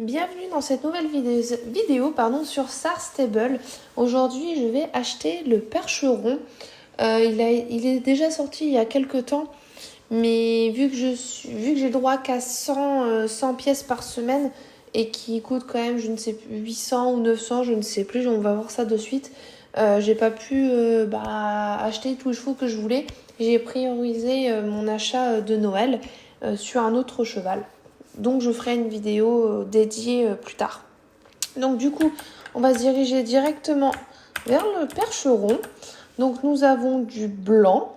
Bienvenue dans cette nouvelle vidéo sur Star Stable. Aujourd'hui, je vais acheter le percheron. Il est déjà sorti il y a quelques temps, mais vu que j'ai droit qu'à 100 pièces par semaine et qui coûte quand même, je ne sais plus, 800 ou 900, je ne sais plus, on va voir ça de suite. J'ai pas pu acheter tous les chevaux que je voulais. J'ai priorisé mon achat de Noël sur un autre cheval. Donc je ferai une vidéo dédiée plus tard. Donc du coup, on va se diriger directement vers le percheron. Donc nous avons du blanc,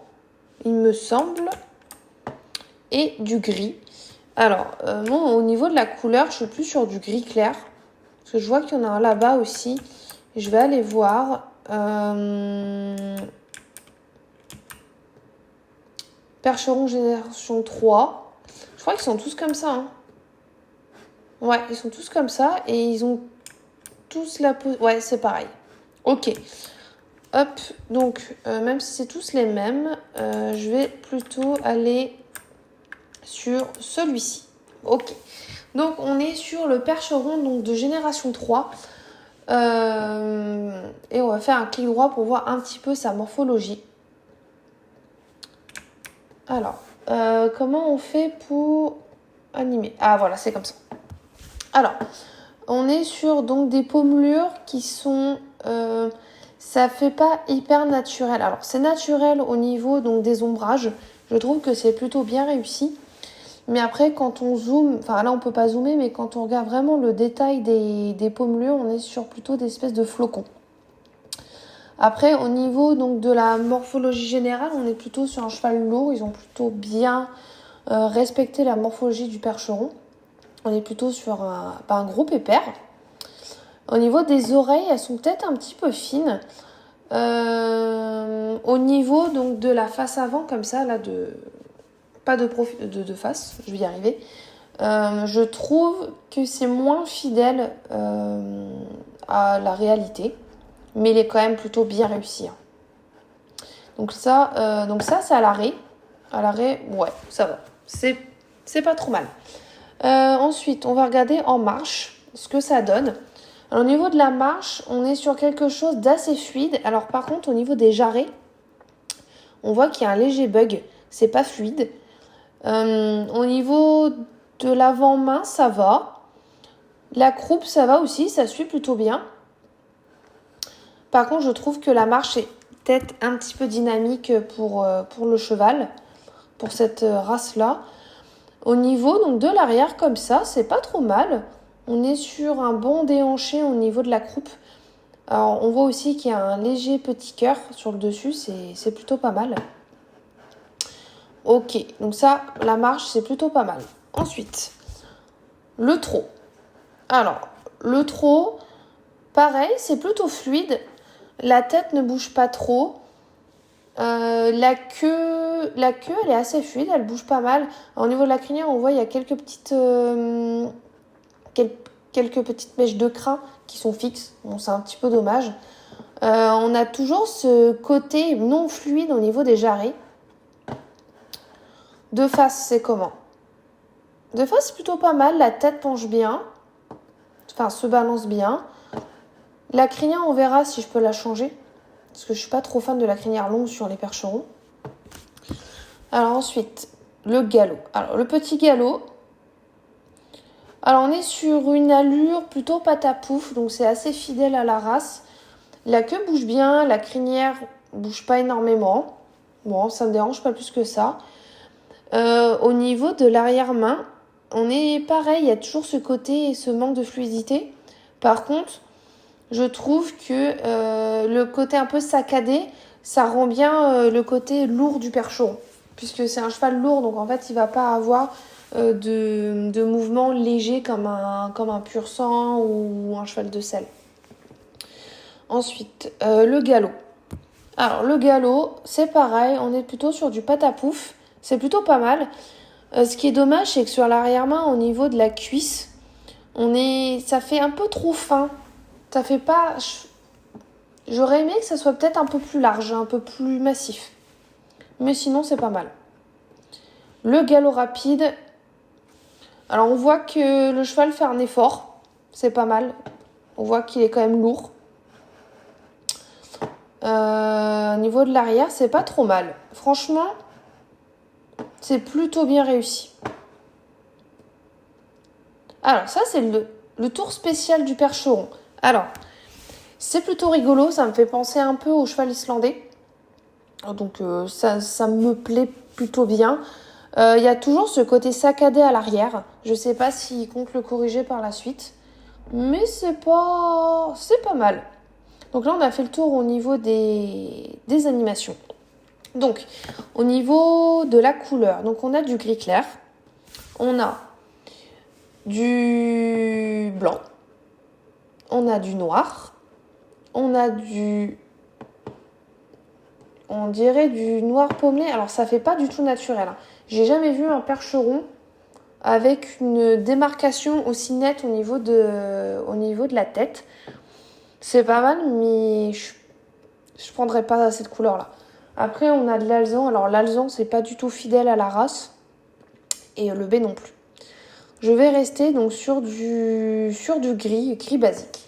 il me semble, et du gris. Alors, moi, au niveau de la couleur, je suis plus sur du gris clair. Parce que je vois qu'il y en a un là-bas aussi. Je vais aller voir. Percheron génération 3. Je crois qu'ils sont tous comme ça, hein. Ouais, ils sont tous comme ça et ils ont tous la pose. Ouais, c'est pareil. Ok. Hop, donc, même si c'est tous les mêmes, je vais plutôt aller sur celui-ci. Ok. Donc, on est sur le percheron donc, de génération 3. Et on va faire un clic droit pour voir un petit peu sa morphologie. Alors, comment on fait pour animer? Ah, voilà, c'est comme ça. Alors, on est sur donc des pommelures qui sont... ça fait pas hyper naturel. Alors, c'est naturel au niveau donc, des ombrages. Je trouve que c'est plutôt bien réussi. Mais après, quand on zoome... Enfin, là, on peut pas zoomer, mais quand on regarde vraiment le détail des pommelures, on est sur plutôt des espèces de flocons. Après, au niveau donc, de la morphologie générale, on est plutôt sur un cheval lourd. Ils ont plutôt bien respecté la morphologie du percheron. On est plutôt sur un gros pépère. Au niveau des oreilles, elles sont peut-être un petit peu fines. Au niveau donc, de la face avant, comme ça, là, pas de face, je vais y arriver. Je trouve que c'est moins fidèle à la réalité. Mais il est quand même plutôt bien réussi. Donc ça, c'est à l'arrêt. À l'arrêt, ouais, ça va. C'est pas trop mal. Ensuite, on va regarder en marche ce que ça donne. Alors, au niveau de la marche, on est sur quelque chose d'assez fluide. Alors, par contre, au niveau des jarrets, on voit qu'il y a un léger bug. C'est pas fluide. Au niveau de l'avant-main, ça va. La croupe, ça va aussi. Ça suit plutôt bien. Par contre, je trouve que la marche est peut-être un petit peu dynamique pour le cheval, pour cette race-là. Au niveau donc, de l'arrière, comme ça, c'est pas trop mal. On est sur un bon déhanché au niveau de la croupe. Alors, on voit aussi qu'il y a un léger petit cœur sur le dessus, c'est plutôt pas mal. Ok, donc ça, la marche, c'est plutôt pas mal. Ensuite, le trot. Alors, le trot, pareil, c'est plutôt fluide. La tête ne bouge pas trop. La queue, elle est assez fluide, elle bouge pas mal. Alors, au niveau de la crinière, on voit il y a quelques petites mèches de crin qui sont fixes. Bon, c'est un petit peu dommage. On a toujours ce côté non fluide au niveau des jarrets. De face, c'est comment? De face, c'est plutôt pas mal. La tête penche bien. Enfin, se balance bien. La crinière, on verra si je peux la changer. Parce que je suis pas trop fan de la crinière longue sur les percherons. Alors ensuite, le galop. Alors, le petit galop. Alors, on est sur une allure plutôt patapouf. Donc, c'est assez fidèle à la race. La queue bouge bien. La crinière bouge pas énormément. Bon, ça me dérange pas plus que ça. Au niveau de l'arrière-main, on est pareil. Il y a toujours ce côté et ce manque de fluidité. Par contre, je trouve que le côté un peu saccadé, ça rend bien le côté lourd du percheron. Puisque c'est un cheval lourd, donc en fait, il ne va pas avoir de mouvements légers comme un pur sang ou un cheval de selle. Ensuite, le galop. Alors, le galop, c'est pareil, on est plutôt sur du patapouf. C'est plutôt pas mal. Ce qui est dommage, c'est que sur l'arrière-main, au niveau de la cuisse, ça fait un peu trop fin. Ça fait pas... J'aurais aimé que ça soit peut-être un peu plus large, un peu plus massif. Mais sinon, c'est pas mal. Le galop rapide. Alors, on voit que le cheval fait un effort. C'est pas mal. On voit qu'il est quand même lourd. Au niveau de l'arrière, c'est pas trop mal. Franchement, c'est plutôt bien réussi. Alors, ça, c'est le tour spécial du percheron. Alors, c'est plutôt rigolo. Ça me fait penser un peu au cheval islandais. Donc, ça me plaît plutôt bien. Il y a toujours ce côté saccadé à l'arrière. Je sais pas s'il compte le corriger par la suite. Mais c'est pas mal. Donc là, on a fait le tour au niveau des animations. Donc, au niveau de la couleur, donc on a du gris clair, on a du blanc, on a du noir, on a on dirait du noir pommelé. Alors, ça fait pas du tout naturel. J'ai jamais vu un percheron avec une démarcation aussi nette au niveau de la tête. C'est pas mal, mais je prendrais pas cette couleur-là. Après, on a de l'alezan. Alors, l'alezan, c'est pas du tout fidèle à la race. Et le B non plus. Je vais rester donc sur du gris basique.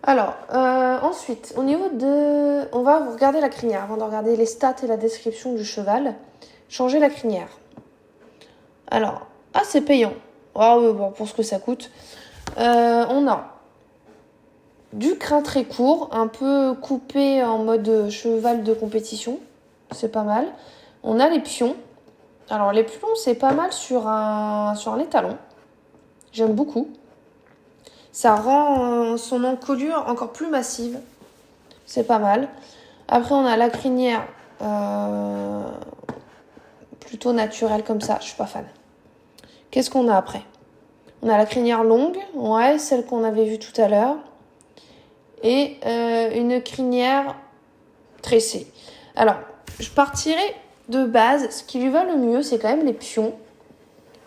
Alors, ensuite, au niveau de... On va regarder la crinière. Avant de regarder les stats et la description du cheval, changer la crinière. Alors, c'est payant. Bon, pour ce que ça coûte. On a du crin très court, un peu coupé en mode cheval de compétition. C'est pas mal. On a les pions. Alors, les pions, c'est pas mal sur un étalon. J'aime beaucoup. Ça rend son encolure encore plus massive. C'est pas mal. Après, on a la crinière plutôt naturelle comme ça. Je suis pas fan. Qu'est-ce qu'on a après ? On a la crinière longue. Ouais, celle qu'on avait vue tout à l'heure. Et une crinière tressée. Alors, je partirai de base. Ce qui lui va le mieux, c'est quand même les pions.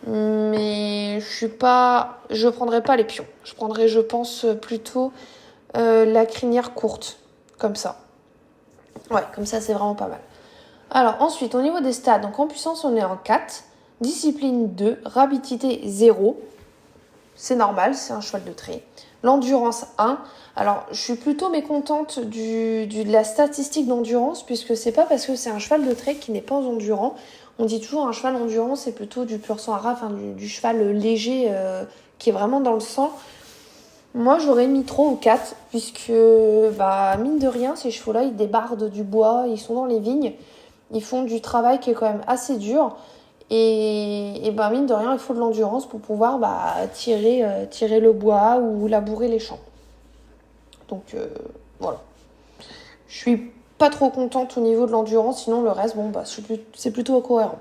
Mais je prendrais pas les pions. Je prendrais, je pense, plutôt la crinière courte. Comme ça. Ouais, comme ça, c'est vraiment pas mal. Alors, ensuite, au niveau des stats, donc en puissance, on est en 4. Discipline 2. Rapidité 0. C'est normal, c'est un cheval de trait. L'endurance 1. Alors, je suis plutôt mécontente de la statistique d'endurance, puisque c'est pas parce que c'est un cheval de trait qui n'est pas endurant. On dit toujours un cheval endurant, c'est plutôt du pur sang à rat, du cheval léger qui est vraiment dans le sang. Moi, j'aurais mis 3 ou 4, puisque, mine de rien, ces chevaux-là, ils débardent du bois, ils sont dans les vignes, ils font du travail qui est quand même assez dur. Et mine de rien, il faut de l'endurance pour pouvoir tirer le bois ou labourer les champs. Donc, voilà. Je suis pas trop contente au niveau de l'endurance, sinon le reste, c'est plutôt cohérent.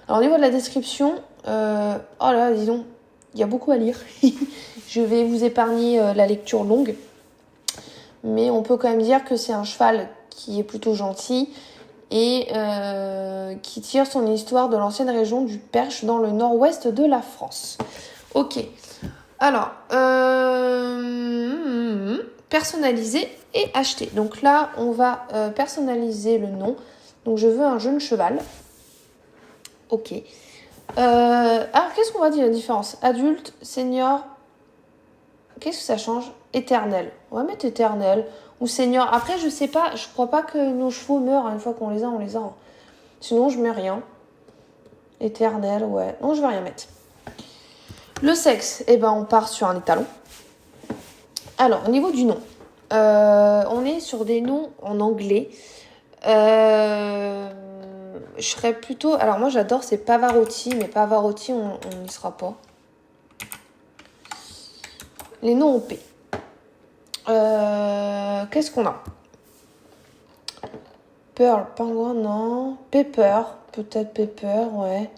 Alors, au niveau de la description, oh là, dis donc, il y a beaucoup à lire. Je vais vous épargner la lecture longue. Mais on peut quand même dire que c'est un cheval qui est plutôt gentil et qui tire son histoire de l'ancienne région du Perche dans le nord-ouest de la France. Ok. Alors, personnaliser et acheter. Donc là, on va personnaliser le nom. Donc je veux un jeune cheval. Ok. Alors, qu'est-ce qu'on va dire la différence ? Adulte, senior. Qu'est-ce que ça change ? Éternel. On va mettre éternel. Ou senior. Après, je sais pas. Je crois pas que nos chevaux meurent une fois qu'on les a, on les a. Sinon, je mets rien. Éternel, ouais. Non, je vais rien mettre. Le sexe, on part sur un étalon. Alors, au niveau du nom. On est sur des noms en anglais. Je serais plutôt... Alors, moi, j'adore, c'est Pavarotti. Mais Pavarotti, on n'y sera pas. Les noms en P. Qu'est-ce qu'on a ? Pearl, pingouin, non. Pepper, peut-être Pepper, ouais.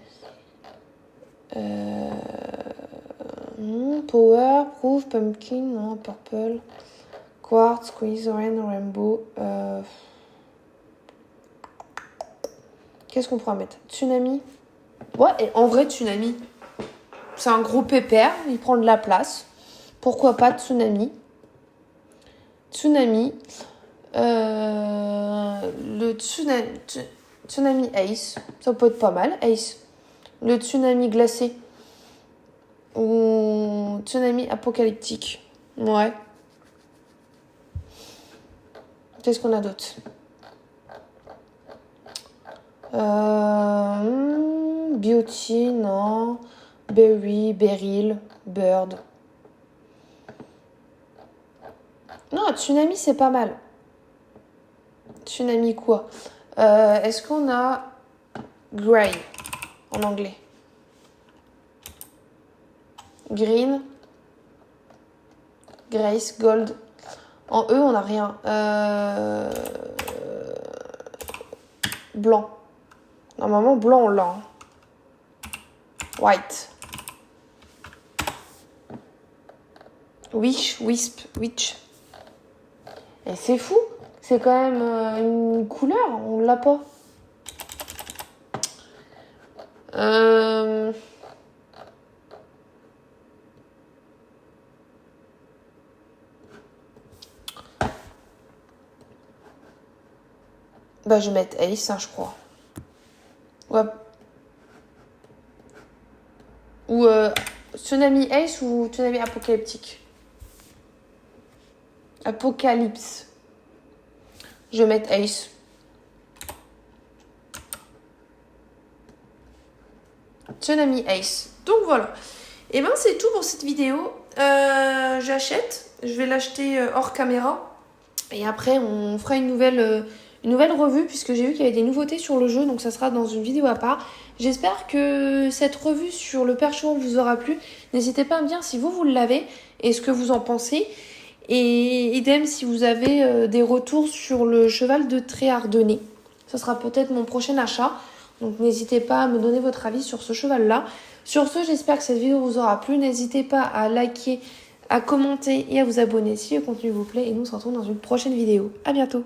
Power, Proof, Pumpkin, non. Purple. Quartz, Squeeze, Rain, Rainbow. Qu'est-ce qu'on pourra mettre ? Tsunami. Ouais, et en vrai, Tsunami. C'est un gros pépère, il prend de la place. Pourquoi pas Tsunami ? Tsunami. Le tsunami Ace, ça peut être pas mal. Ace. Le tsunami glacé. Ou Tsunami apocalyptique. Ouais. Qu'est-ce qu'on a d'autre? Beauty, non. Berry, Beryl, Bird. Non, Tsunami, c'est pas mal. Tsunami quoi? Est-ce qu'on a Grey en anglais? Green, Grace, Gold. En E, on n'a rien. Blanc. Normalement, blanc, on l'a. Hein. White. Wish, Wisp, Witch. Et c'est fou. C'est quand même une couleur. On l'a pas. Bah, je vais mettre Ace, hein, je crois. Ouais. Ou Tsunami Ace ou Tsunami Apocalyptique. Apocalypse. Je vais mettre Ace. Tsunami Ace. Donc voilà. Et ben c'est tout pour cette vidéo. J'achète. Je vais l'acheter hors caméra. Et après on fera une nouvelle revue puisque j'ai vu qu'il y avait des nouveautés sur le jeu. Donc ça sera dans une vidéo à part. J'espère que cette revue sur le percheron vous aura plu. N'hésitez pas à me dire si vous l'avez et ce que vous en pensez. Et idem si vous avez des retours sur le cheval de trait ardennais. Ce sera peut-être mon prochain achat. Donc n'hésitez pas à me donner votre avis sur ce cheval-là. Sur ce, j'espère que cette vidéo vous aura plu. N'hésitez pas à liker, à commenter et à vous abonner si le contenu vous plaît. Et nous on se retrouve dans une prochaine vidéo. À bientôt.